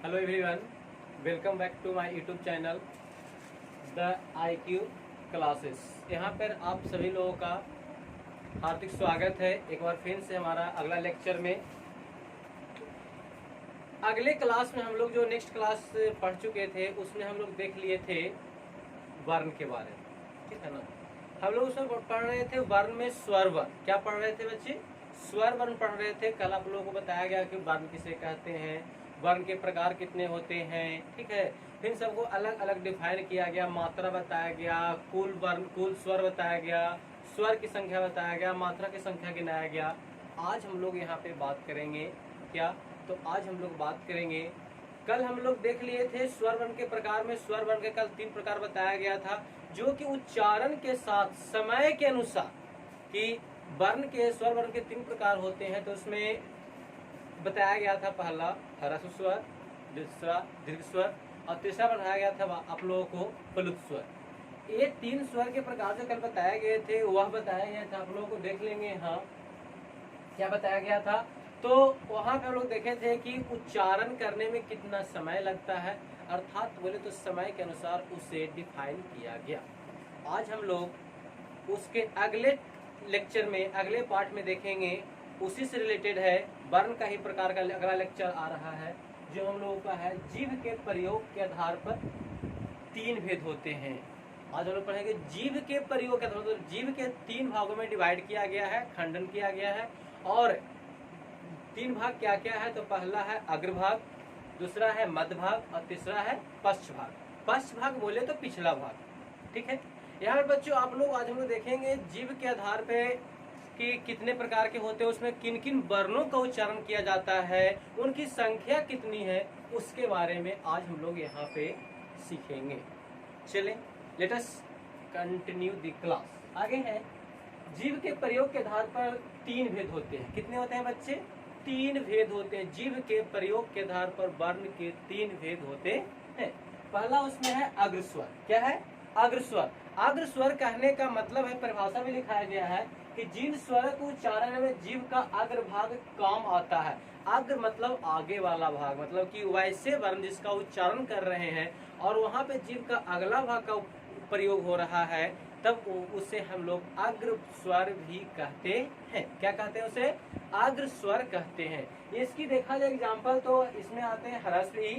Hello everyone, welcome back to my YouTube channel the IQ classes. यहाँ पर आप सभी लोगों का हार्दिक स्वागत है एक बार फिर से हमारा अगला लेक्चर में। अगले क्लास में हम लोग जो नेक्स्ट क्लास पढ़ चुके थे उसमें हम लोग देख लिए थे वर्ण के बारे में, ठीक है ना। हम लोग उसमें पढ़ रहे थे वर्ण में स्वर वर्ण। क्या पढ़ रहे थे बच्चे? स्वर वर्ण पढ़ रहे थे। कल आप लोगों को बताया गया कि वर्ण किसे कहते हैं, वर्ण के प्रकार कितने होते हैं, ठीक है। फिर सबको अलग अलग डिफाइन किया गया, मात्रा बताया गया, कुल वर्ण कुल स्वर बताया गया, स्वर की संख्या बताया गया, मात्रा की संख्या गिनाया गया। आज हम लोग यहाँ पे बात करेंगे क्या, तो आज हम लोग बात करेंगे, कल हम लोग देख लिए थे स्वर वर्ण के प्रकार में। स्वर वर्ण के कल 3 प्रकार बताया गया था, जो कि उच्चारण के साथ समय के अनुसार कि वर्ण के स्वर वर्ण के 3 प्रकार होते हैं। तो उसमें बताया गया था पहला ह्रस्व स्वर, दूसरा दीर्घ स्वर और तीसरा बताया गया था आप लोगों को प्लुत स्वर। ये 3 स्वर के प्रकार जो कल बताए गए थे वह बताया गया था, आप लोगों को देख लेंगे। हाँ, क्या बताया गया था? तो वहां पे हम लोग देखे थे कि उच्चारण करने में कितना समय लगता है, अर्थात बोले तो समय के अनुसार उसे डिफाइन किया गया। आज हम लोग उसके अगले लेक्चर में अगले पार्ट में देखेंगे, उसी से रिलेटेड है। वर्ण का ही प्रकार का अगला लेक्चर आ रहा है जो हम लोगों का है जीभ के प्रयोग के आधार पर 3 भेद होते हैं। आज हम लोग पढ़ेंगे जीभ के प्रयोग के आधार पर। जीभ के 3 भागों में डिवाइड किया गया है, खंडन किया गया है। और 3 भाग क्या क्या है? तो पहला है अग्रभाग, दूसरा है मध्य भाग और तीसरा है पश्च भाग। पश्च भाग बोले तो पिछला भाग, ठीक है। यहाँ पर बच्चों आप लोग आज हम लोग देखेंगे जीभ के आधार पे कि कितने प्रकार के होते हैं, उसमें किन किन वर्णों का उच्चारण किया जाता है, उनकी संख्या कितनी है, उसके बारे में आज हम लोग यहाँ पे सीखेंगे। चलें, let us continue the class. आगे है, जीभ के प्रयोग के आधार पर 3 भेद होते हैं। कितने होते हैं बच्चे? 3 भेद होते हैं। जीभ के प्रयोग के आधार पर वर्ण के 3 भेद होते हैं। पहला उसमें है अग्रस्वर। क्या है? अग्रस्वर। अग्रस्वर कहने का मतलब है, परिभाषा में लिखाया गया है कि जिन स्वर को उच्चारण में जीभ का अग्रभाग काम आता है। अग्र मतलब आगे वाला भाग, मतलब कि वैसे वर्ण जिसका उच्चारण कर रहे हैं और वहां पे जीभ का अगला भाग का प्रयोग हो रहा है, तब उसे हम लोग अग्र स्वर भी कहते हैं। क्या कहते हैं उसे? अग्र स्वर कहते हैं। इसकी देखा जाए एग्जाम्पल तो इसमें आते हैं ह्रस्व ई,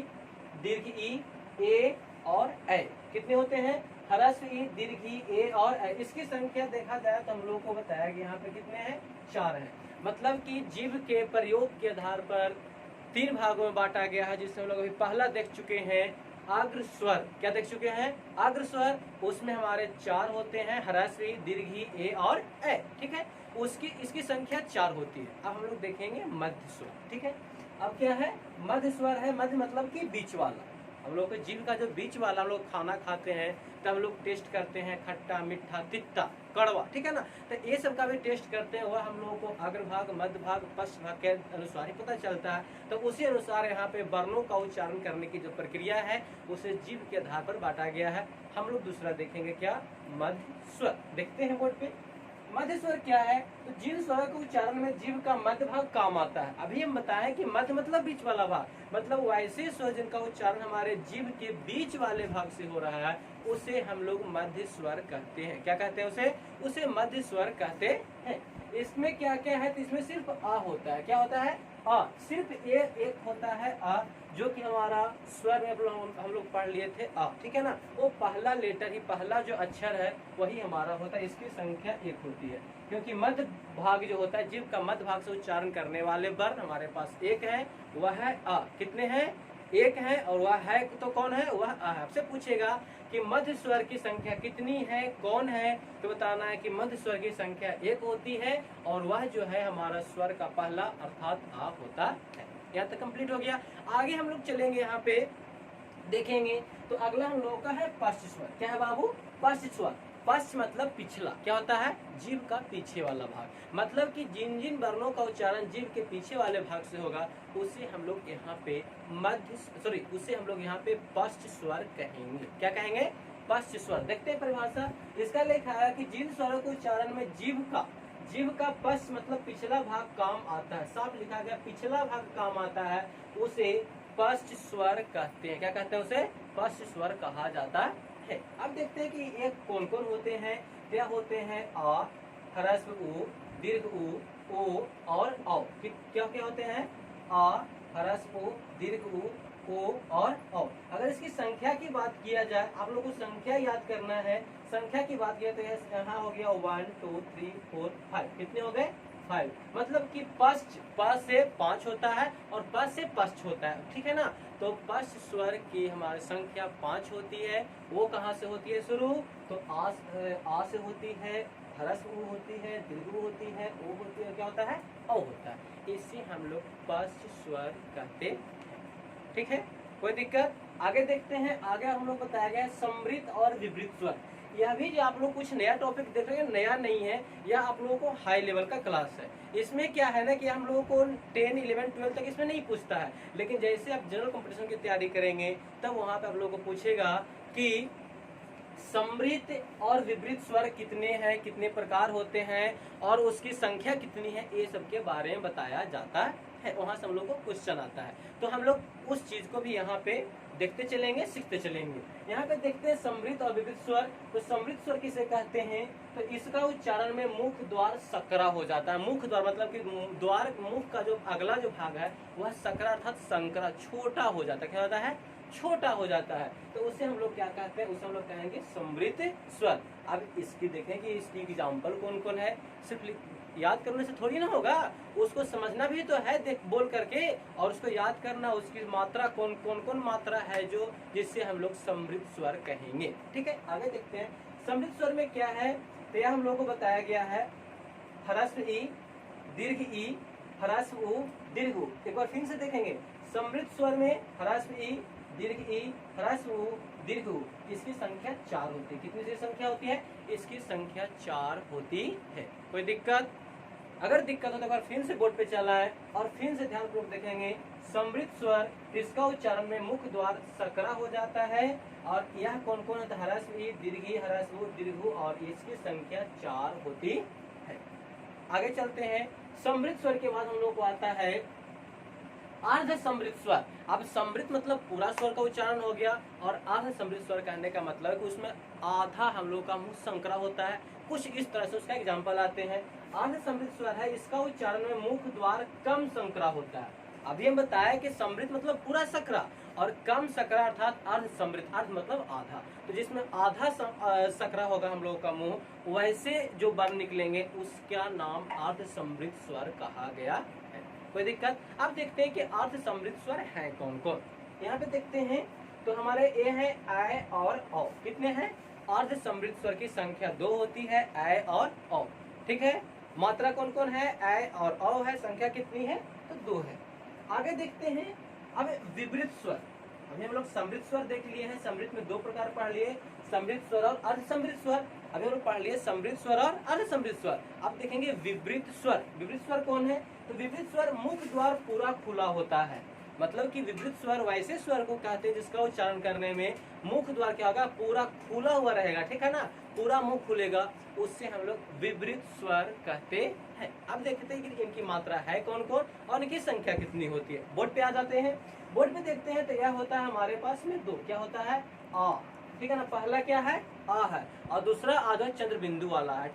दीर्घ ई, ए और ए। कितने होते हैं? ह्रस्व ई, दीर्घ ई, ए और ए। इसकी संख्या देखा जाए तो हम लोग को बताया कि यहाँ पे कितने हैं? 4 हैं। मतलब कि जीभ के प्रयोग के आधार पर 3 भागों में बांटा गया है, जिससे हम लोग अभी पहला देख चुके हैं अग्र स्वर। क्या देख चुके हैं? अग्र स्वर। उसमें हमारे 4 होते हैं, ह्रस्व ई, दीर्घ ई, ए और ए, ठीक है। इसकी संख्या 4 होती है। अब हम लोग देखेंगे मध्य स्वर, ठीक है। अब क्या है? मध्य स्वर है। मध्य मतलब कि बीच वाला। हम लोग के जीभ का जो बीच वाला, हम लोग खाना खाते हैं तब हम लोग टेस्ट करते हैं खट्टा, मीठा, तित्ता, कड़वा, ठीक है ना। तो ये सब का भी टेस्ट करते हैं, वह हम लोगों को अग्रभाग, मध्य भाग, पश्च भाग के अनुसार ही पता चलता है। तो उसी अनुसार यहाँ पे वर्णों का उच्चारण करने की जो प्रक्रिया है उसे जीभ के आधार पर बांटा गया है। हम लोग दूसरा देखेंगे क्या? मध्य स्वर। देखते हैं बोर्ड पे मध्य स्वर क्या है। तो जिन स्वरों के उच्चारण में जीभ का मध्य भाग काम आता है। अभी हम बताएं कि मध्य मतलब बीच वाला भाग, मतलब वैसे स्वर जिनका उच्चारण हमारे जीभ के बीच वाले भाग से हो रहा है उसे हम लोग मध्य स्वर कहते हैं। क्या कहते हैं उसे मध्य स्वर कहते हैं। इसमें क्या क्या है? तो इसमें सिर्फ आ होता है। क्या होता है? आ। सिर्फ एक होता है आ, जो कि हमारा स्वर में हम लोग पढ़ लिए थे आ, ठीक है ना। वो पहला लेटर ही, पहला जो अक्षर है वही हमारा होता है। इसकी संख्या 1 होती है, क्योंकि मध्य भाग जो होता है, जीभ का मध्य भाग से उच्चारण करने वाले वर्ण हमारे पास 1 है, वह है आ। कितने हैं? 1 है। और वह है तो कौन है? वह आ है। आपसे पूछेगा कि मध्य स्वर की संख्या कितनी है, कौन है, तो बताना है कि मध्य स्वर की संख्या 1 होती है और वह जो है हमारा स्वर का पहला अर्थात आ होता है। यहाँ तक कंप्लीट हो गया। आगे हम लोग चलेंगे, यहाँ पे देखेंगे तो अगला हम लोगों का है पश्च स्वर। क्या है बाबू? पश्च स्वर। पश्च मतलब पिछला। क्या होता है? जीभ का पीछे वाला भाग। मतलब कि जिन जिन वर्णों का उच्चारण जीभ के पीछे वाले भाग से होगा उसे हम लोग यहाँ पे उसे हम लोग यहाँ पे पश्च स्वर कहेंगे। क्या कहेंगे? पश्च स्वर। देखते हैं परिभाषा। इसका लिखा है कि जिन स्वरों के उच्चारण में जीभ का पश्च मतलब पिछला भाग काम आता है। साफ लिखा गया, पिछला भाग काम आता है, उसे स्पष्ट स्वर कहते हैं। क्या कहते हैं उसे? स्पष्ट स्वर कहा जाता है। अब देखते हैं कि ये कौन कौन होते हैं। क्या होते हैं? आ, ह्रस्व उ, दीर्घ उ, ओ और औ। क्या क्या होते हैं? आ, ह्रस्व उ, दीर्घ उ, ओ और औ। अगर इसकी संख्या की बात किया जाए, आप लोगों को संख्या याद करना है। संख्या की बात किया तो यहाँ हो गया 1 2 3 4 5। कितने हो गए? 5। मतलब कि पश्च, प से 5 होता है और प से पश्च होता है, ठीक है ना। तो पश्च स्वर की हमारी संख्या 5 होती है। वो कहाँ से होती है शुरू? तो आ से होती है, ह्रस्व उ होती है, दीर्घ उ होती है, ओ होती है, क्या होता है? औ होता है। इसे हम लोग पश्च स्वर कहते हैं, ठीक है। कोई दिक्कत? आगे देखते हैं। आगे हम लोग बताया गया है समृद्ध और विवृत स्वर। यह भी जो आप लोग कुछ नया टॉपिक देख रहे हैं, नया नहीं है, यह आप लोगों को हाई लेवल का क्लास है। इसमें क्या है ना कि हम लोगों को 10, 11, 12 तक इसमें नहीं पूछता है, लेकिन जैसे आप जनरल कंपटीशन की तैयारी करेंगे तब वहां पे आप लोगों को पूछेगा कि समृद्ध और विवृत स्वर कितने हैं, कितने प्रकार होते हैं और उसकी संख्या कितनी है, ये सब के बारे में बताया जाता है। वहां से हम लोग को क्वेश्चन आता है, तो हम लोग उस चीज को भी यहाँ पे देखते चलेंगे, सीखते चलेंगे। यहाँ पे देखते हैं समृद्ध और विवृत स्वर। तो समृद्ध स्वर किसे कहते हैं? तो इसका उच्चारण में मुख द्वार सकरा हो जाता है। मुख द्वार मतलब कि द्वार, मुख का जो अगला जो भाग है वह सकरा अर्थात संकरा, छोटा हो जाता है। क्या होता है? छोटा हो जाता है। तो उसे हम लोग क्या कहते हैं? उसे हम लोग कहेंगे समृद्ध स्वर। अब इसकी देखें कि इसकी एग्जाम्पल कौन कौन है। सिर्फ याद करने से थोड़ी ना होगा, उसको समझना भी तो है देख बोल करके, और उसको याद करना, उसकी मात्रा कौन कौन मात्रा है जो जिससे हम लोग समृद्ध स्वर कहेंगे, ठीक है। आगे देखते हैं समृद्ध स्वर में क्या है। तो यह हम लोग को बताया गया है ह्रस्व ई, दीर्घ ई, ह्रस्व उ, दीर्घ उ। एक बार फिर से देखेंगे। समृद्ध स्वर में ह्रस्व ई, दीर्घ ई, ह्रस्व उ, दीर्घ उ। इसकी संख्या 4 होती है। कितनी सी संख्या होती है? इसकी संख्या 4 होती है। कोई दिक्कत? अगर दिक्कत हो तो एक बार फिर से बोर्ड पे चला है और फिर से ध्यानपूर्वक देखेंगे। समृद्ध स्वर, इसका उच्चारण में मुख द्वार सकरा हो जाता है। और यह कौन कौन है? ह्रस्व ई, दीर्घ ई, ह्रस्व उ, दीर्घ उ, और इसकी संख्या 4 होती है। आगे चलते हैं। समृद्ध स्वर के बाद हम लोग को आता है अर्ध समृद्ध स्वर। अब समृद्ध मतलब पूरा स्वर का उच्चारण हो गया, और अर्ध समृद्ध स्वर कहने का मतलब है कि उसमें आधा हम लोग का मुंह संकरा होता है। कुछ इस तरह से उसका एग्जाम्पल आते हैं। अर्ध समृद्ध स्वर है, इसका उच्चारण में मुख द्वार कम संकरा होता है। अभी हम बताया कि समृद्ध मतलब पूरा सकरा और कम सकरा अर्थात अर्ध समृद्ध। अर्ध मतलब आधा, तो जिसमें आधा सकरा होगा हम लोगों का मुंह, वैसे जो वर्ण निकलेंगे उसका नाम अर्ध समृद्ध स्वर कहा गया है। कोई दिक्कत? अब देखते हैं कि अर्ध समृद्ध स्वर है कौन कौन। यहाँ पे देखते हैं तो हमारे ये है ऐ और औ। कितने हैं? अर्ध समृद्ध स्वर की संख्या 2 होती है, ऐ और औ, ठीक है। मात्रा कौन कौन है? ऐ और औ है। संख्या कितनी है? तो 2 है। आगे देखते हैं अब विवृत स्वर। अभी हम लोग समृद्ध स्वर देख लिए हैं। समृद्ध में 2 प्रकार पढ़ लिए, समृद्ध स्वर और अर्ध समृद्ध स्वर। अभी हम लोग पढ़ लिए समृद्ध स्वर और अर्ध समृद्ध स्वर। अब देखेंगे विवृत स्वर। विवृत स्वर कौन है? तो विवृत स्वर मुख द्वार पूरा खुला होता है। मतलब कि विवृत स्वर वैसे स्वर को कहते हैं जिसका उच्चारण करने में मुख द्वार क्या होगा? पूरा खुला हुआ रहेगा, ठीक है ना, पूरा मुंह खुलेगा, उससे हम लोग विवृत स्वर कहते हैं। अब देखते हैं कि इनकी मात्रा है कौन कौन और इनकी संख्या कितनी होती है। बोर्ड पे आ जाते हैं। बोर्ड पे देखते हैं तो यह होता है हमारे पास में 2। क्या होता है? आ, ठीक है ना। पहला क्या है? आ है, और दूसरा आधा चंद्र बिंदु वाला है।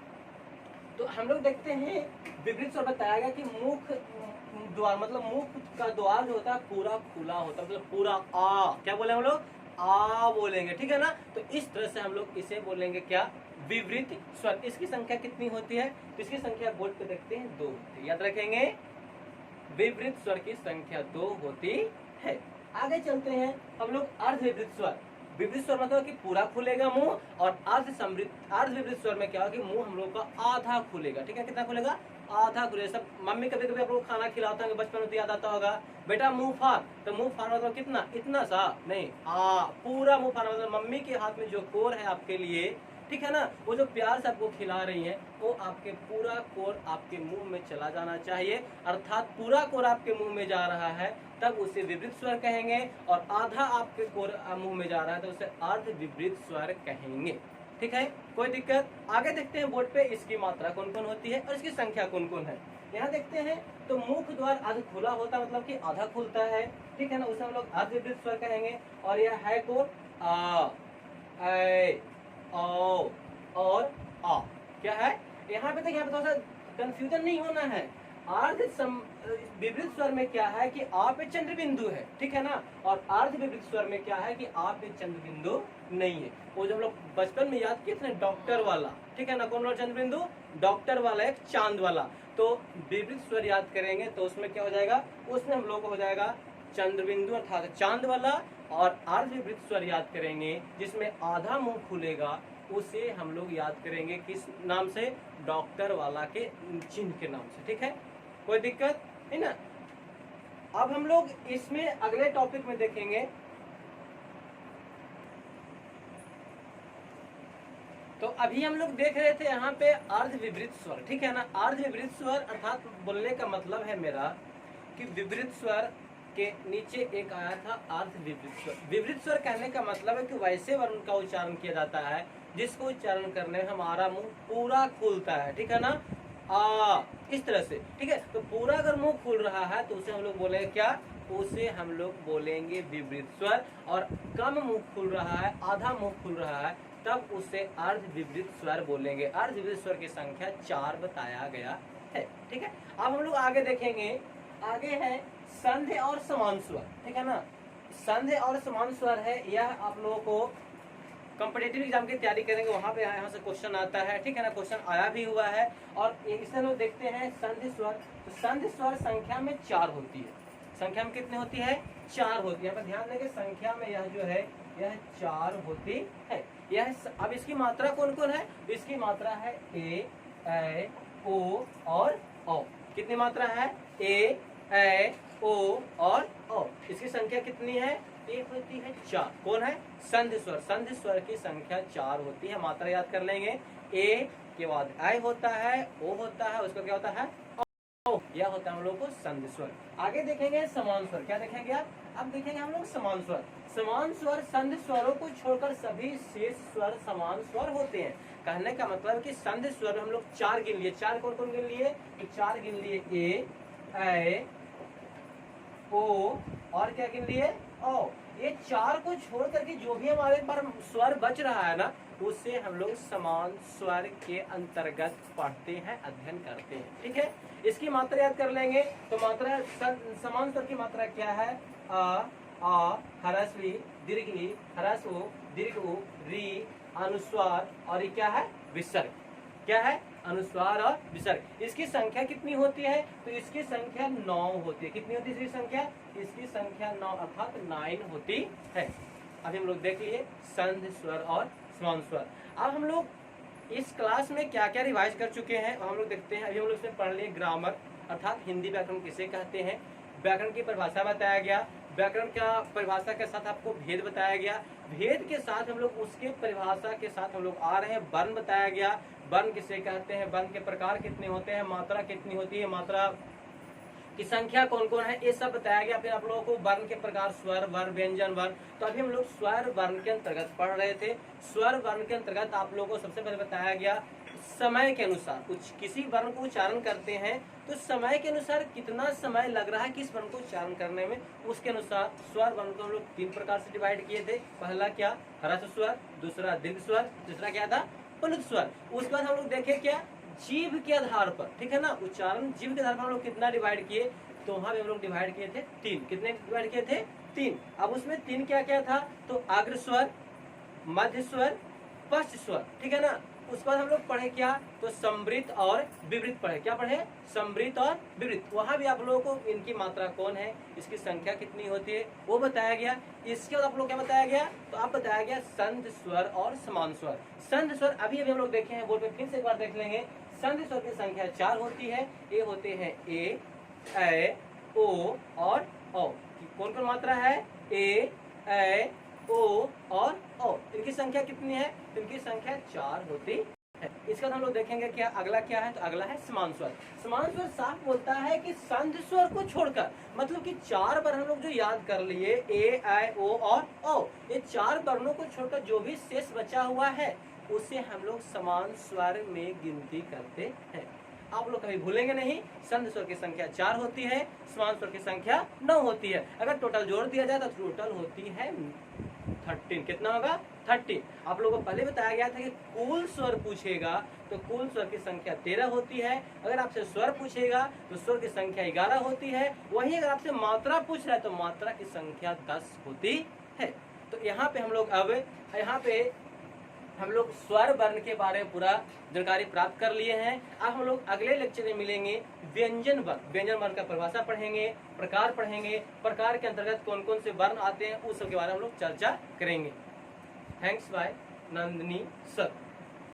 तो हम लोग देखते हैं विवृत स्वर बताया गया कि मुख द्वार मतलब मुख का द्वार जो होता है पूरा खुला होता है, मतलब पूरा आ। क्या बोले हम लोग? आ बोलेंगे, ठीक है ना। तो इस तरह से हम लोग इसे बोलेंगे क्या? विवृत स्वर। इसकी संख्या कितनी होती है? तो इसकी संख्या बोर्ड पे देखते हैं 2 होती है। याद रखेंगे विवृत स्वर की संख्या 2 होती है। आगे चलते हैं हम लोग अर्ध विवृत स्वर। विवृत स्वर मतलब कि पूरा खुलेगा मुंह, और अर्ध विवृत स्वर में क्या होगा कि मुंह हम लोग का आधा खुलेगा, ठीक है। कितना खुलेगा? आधा खुलेगा। सब मम्मी कभी कभी आप लोग खाना खिलाते होंगे, बचपन में तो याद आता होगा, बेटा मुंह फाड़। तो मुंह फाड़ मतलब कितना? इतना सा नहीं, पूरा मुंह फाड़ मतलब मम्मी के हाथ में जो कोर है आपके लिए, ठीक है ना, वो जो प्यार से आपको खिला रही है वो आपके पूरा कोर आपके मुंह में चला जाना चाहिए। अर्थात पूरा कोर आपके मुंह में जा रहा है तब उसे विवृत स्वर कहेंगे, और आधा आपके कोर मुंह में जा रहा है तो उसे अर्ध विवृत स्वर कहेंगे, ठीक है। कोई दिक्कत? आगे देखते हैं बोर्ड पे इसकी मात्रा कौन कौन होती है और इसकी संख्या कौन कौन है। यहाँ देखते हैं तो मुख द्वार अर्ध खुला होता है, मतलब कि आधा खुलता है, ठीक है ना, उसे हम लोग अर्ध विवृत स्वर कहेंगे। और यह है को आ, ऐ, औ और आ। क्या है यहाँ पे? देखिए यहाँ पे थोड़ा सा कंफ्यूजन नहीं होना है। विवृत स्वर में क्या है कि आ पे चंद्र बिंदु है, ठीक है ना, और अर्ध विवृत स्वर में क्या है कि आ पे चंद्र बिंदु नहीं है। वो जो हम लोग बचपन में याद किए थे ना, डॉक्टर वाला, ठीक है ना, कौन वाला चंद्र बिंदु? डॉक्टर वाला, एक चांद वाला। तो विवृत स्वर याद करेंगे तो उसमें क्या हो जाएगा? उसमें हम लोग को हो जाएगा चंद्र बिंदु अर्थात चांद वाला। और अर्ध विवृत स्वर याद करेंगे जिसमें आधा मुंह खुलेगा, उसे हम लोग याद करेंगे किस नाम से? डॉक्टर वाला के चिन्ह के नाम से, ठीक है, कोई दिक्कत है ना। अब हम लोग इसमें अगले टॉपिक में देखेंगे। तो अभी हम लोग देख रहे थे यहाँ पे अर्ध विवृत स्वर, ठीक है ना। अर्ध विवृत स्वर अर्थात बोलने का मतलब है मेरा कि विवृत स्वर के नीचे एक आया था अर्ध विवृत स्वर। विवृत स्वर कहने का मतलब है कि वैसे वर्ण का उच्चारण किया जाता है जिसको उच्चारण करने में हमारा मुंह पूरा खुलता है, ठीक है ना, आ, इस तरह से, ठीक है। तो पूरा अगर मुंह खुल रहा है तो उसे हम लोग बोलेंगे क्या? उसे हम लोग बोलेंगे विवृत स्वर। और कम मुंह खुल रहा है, आधा मुंह खुल रहा है, तब उसे अर्ध विवृत स्वर बोलेंगे। अर्ध विवृत स्वर की संख्या 4 बताया गया है, ठीक है। अब हम लोग आगे देखेंगे। आगे है संधि और समान स्वर, ठीक है ना। संधि और समान स्वर है, यह आप लोगों को कॉम्पिटिटिव एग्जाम की तैयारी करेंगे वहां पे यहाँ से क्वेश्चन आता है, ठीक है ना, क्वेश्चन आया भी हुआ है। और इसे लोग देखते हैं संधि स्वर। तो संधि स्वर संख्या में 4 होती है। संख्या में कितनी होती है? 4 होती है। ध्यान देंगे संख्या में यह जो है यह 4 होती है। यह अब इसकी मात्रा कौन कौन है? इसकी मात्रा है ए, ऐ, ओ और औ। कितनी मात्रा है? ए, ऐ, ओ और औ। इसकी संख्या कितनी है? एक होती है 4। कौन है? संधि स्वर। संधि स्वर की संख्या 4 होती है। मात्रा याद कर लेंगे। ए के बाद ऐ होता है, ओ होता है, उसका क्या होता है? ओ। यह होता है हम लोग को संधि स्वर। आगे देखेंगे समान स्वर। क्या देखेंगे आप? अब देखेंगे हम लोग समान स्वर। समान स्वर संधि स्वरों को छोड़कर सभी शेष स्वर समान स्वर होते हैं। कहने का मतलब कि संधि स्वर हम लोग 4 गिन लिए। 4 कौन कौन गिन लिए? 4 गिन लिए। ए, ऐ, ओ और क्या गिन लिए? ओ। ये 4 को छोड़ करके जो भी हमारे पर स्वर बच रहा है ना, उसे हम लोग समान स्वर के अंतर्गत पढ़ते हैं, अध्ययन करते हैं, ठीक है। इसकी मात्रा याद कर लेंगे। तो मात्रा समान स्वर की मात्रा क्या है? आ, ह्रस्व ई, दीर्घ ई, ह्रस्व उ, दीर्घ उ, री, अनुस्वार और ये क्या है? विसर्ग। क्या है? अनुस्वार और विसर्ग। इसकी संख्या कितनी होती है? तो इसकी संख्या 9 होती है। कितनी होती है इसकी संख्या? इसकी संख्या 9 अर्थात 9 होती है। अभी हम लोग देख लिए संधि स्वर और समान स्वर। अब हम लोग इस क्लास में क्या क्या रिवाइज कर चुके हैं हम लोग देखते हैं। अभी हम लोग इसमें पढ़ लिए ग्रामर अर्थात हिंदी व्याकरण किसे कहते हैं। व्याकरण की परिभाषा बताया गया। व्याकरण का परिभाषा के साथ आपको भेद बताया गया। भेद के साथ हम लोग उसके परिभाषा के साथ हम लोग आ रहे हैं। वर्ण बताया गया। वर्ण किसे कहते हैं, वर्ण के प्रकार कितने होते हैं, मात्रा कितनी होती है, मात्रा की संख्या कौन कौन है, ये सब बताया गया। फिर आप लोगों को वर्ण के प्रकार स्वर, वर्ण, व्यंजन, वर्ण। तो अभी हम लोग स्वर वर्ण के अंतर्गत पढ़ रहे थे। स्वर वर्ण के अंतर्गत आप लोगों को सबसे पहले बताया गया समय के अनुसार कुछ किसी वर्ण को उच्चारण करते हैं तो समय के अनुसार कितना समय लग रहा है किस वर्ण को उच्चारण करने में, उसके अनुसार स्वर वर्ण को हम लोग 3 प्रकार से डिवाइड किए थे। पहला क्या? ह्रस्व स्वर, दूसरा दीर्घ स्वर, तीसरा क्या था? प्लुत स्वर। उसके बाद हम लोग देखे क्या? जीभ के आधार पर, ठीक है ना, उच्चारण जीभ के आधार पर हम लोग कितना डिवाइड किए? तो वहां हम लोग डिवाइड किए थे 3। कितने डिवाइड किए थे? 3। अब उसमें 3 क्या क्या था? तो अग्र स्वर, मध्य स्वर, पश्च स्वर, ठीक है ना। उसके बाद हम लोग पढ़े क्या? तो समृत और विवृत पढ़े। क्या पढ़े? समृत और विवृत। वहां भी आप लोगों को इनकी मात्रा कौन है, इसकी संख्या कितनी होती है वो बताया गया। इसके बाद आप लोग क्या बताया गया? तो आप बताया गया संधि स्वर और समान स्वर। संधि स्वर अभी अभी हम लोग देखे हैं, बोर्ड पे फिर से एक बार देख लेंगे। संधि स्वर की संख्या 4 होती है। ये होते हैं ए, ऐ, ओ और औ। कौन कौन मात्रा है? ए, ऐ, ओ और औ। इनकी संख्या कितनी है? इनकी संख्या 4 होती है। इसके बाद हम लोग देखेंगे क्या अगला क्या है? तो अगला है समान स्वर। समान स्वर साफ बोलता है कि संधि स्वर को छोड़कर, मतलब कि 4 बार हम लोग जो याद कर लिए ए, ऐ, ओ और औ, ये 4 वर्णों को छोड़कर जो भी शेष बचा हुआ है उसे हम लोग समान स्वर में गिनती करते हैं। आप लोग कभी भूलेंगे नहीं, संध स्वर की संख्या 4 होती है, समास स्वर की संख्या 9 होती है। अगर टोटल जोड़ दिया जाए तो टोटल होती है 13। कितना होगा? 30। आप लोगों को पहले बताया गया था कि कुल स्वर पूछेगा तो कुल स्वर की संख्या 13 होती है। अगर आपसे स्वर पूछेगा तो स्वर की संख्या 11 होती है। वहीं अगर आपसे मात्रा पूछ रहा है तो मात्रा की संख्या 10 होती है। तो यहाँ पे हम लोग स्वर वर्ण के बारे में पूरा जानकारी प्राप्त कर लिए हैं। अब हम लोग अगले लेक्चर में मिलेंगे व्यंजन वर्ण। व्यंजन वर्ण का परिभाषा पढ़ेंगे, प्रकार पढ़ेंगे, प्रकार के अंतर्गत कौन कौन से वर्ण आते हैं उस सब के बारे में हम लोग चर्चा करेंगे। Thanks bye Nandini sir.